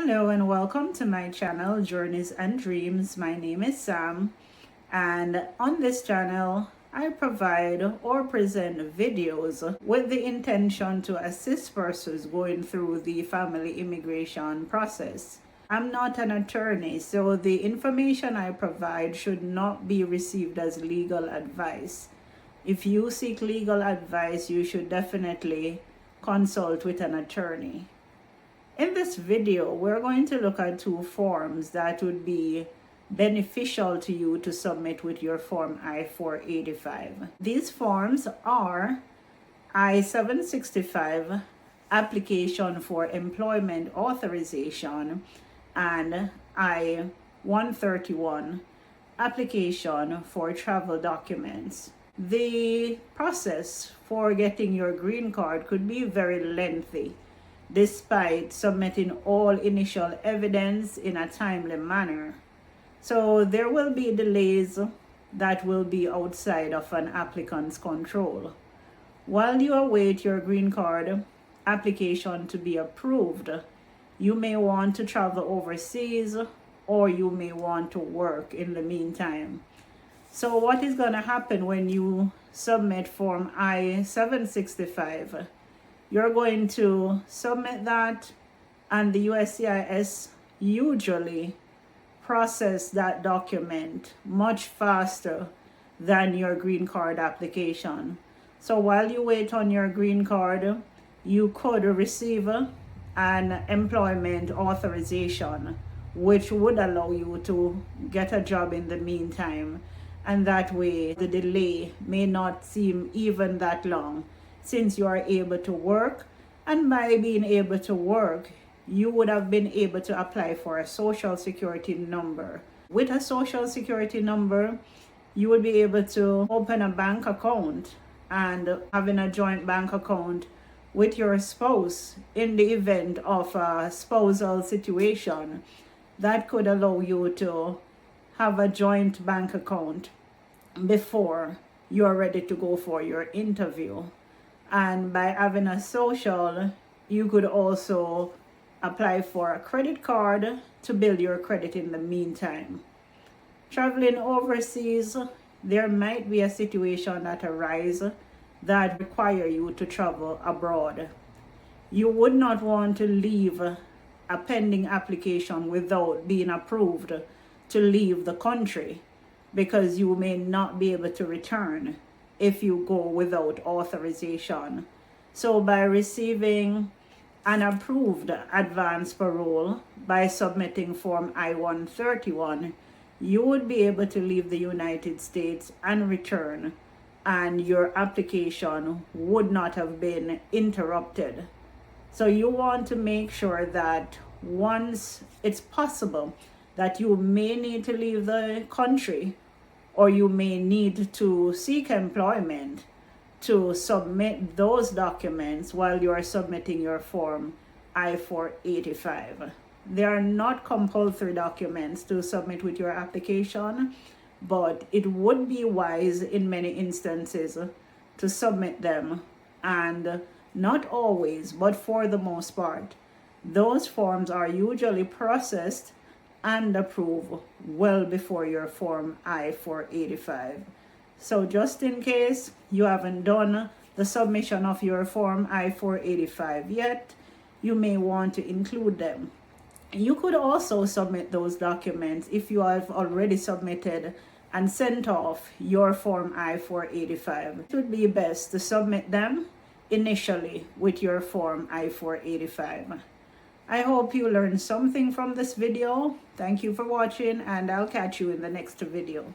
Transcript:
Hello and welcome to my channel Journeys and Dreams. My name is Sam, and on this channel I provide or present videos with the intention to assist persons going through the family immigration process. I'm not an attorney, so the information I provide should not be received as legal advice. If you seek legal advice, you should definitely consult with an attorney. In this video, we're going to look at two forms that would be beneficial to you to submit with your Form I-485. These forms are I-765, application for employment authorization, and I-131, application for travel documents. The process for getting your green card could be very lengthy, despite submitting all initial evidence in a timely manner. So there will be delays that will be outside of an applicant's control. While you await your green card application to be approved, you may want to travel overseas or you may want to work in the meantime. So what is going to happen when you submit Form I-765? You're going to submit that, and the USCIS usually process that document much faster than your green card application. So while you wait on your green card, you could receive an employment authorization, which would allow you to get a job in the meantime. And that way, the delay may not seem even that long, since you are able to work, and by being able to work, you would have been able to apply for a social security number. With a social security number, you would be able to open a bank account, and having a joint bank account with your spouse in the event of a spousal situation, that could allow you to have a joint bank account before you're ready to go for your interview. And by having a social, you could also apply for a credit card to build your credit in the meantime. Traveling overseas, there might be a situation that arises that require you to travel abroad. You would not want to leave a pending application without being approved to leave the country, because you may not be able to return if you go without authorization. So by receiving an approved advance parole by submitting Form I-131, you would be able to leave the United States and return, and your application would not have been interrupted. So you want to make sure that once it's possible that you may need to leave the country, or you may need to seek employment, to submit those documents while you are submitting your Form I-485. They are not compulsory documents to submit with your application, but it would be wise in many instances to submit them, and not always, but for the most part, those forms are usually processed and approved well before your Form I-485. So just in case you haven't done the submission of your Form I-485 yet, you may want to include them. You could also submit those documents if you have already submitted and sent off your Form I-485. It would be best to submit them initially with your Form I-485. I hope you learned something from this video. Thank you for watching, and I'll catch you in the next video.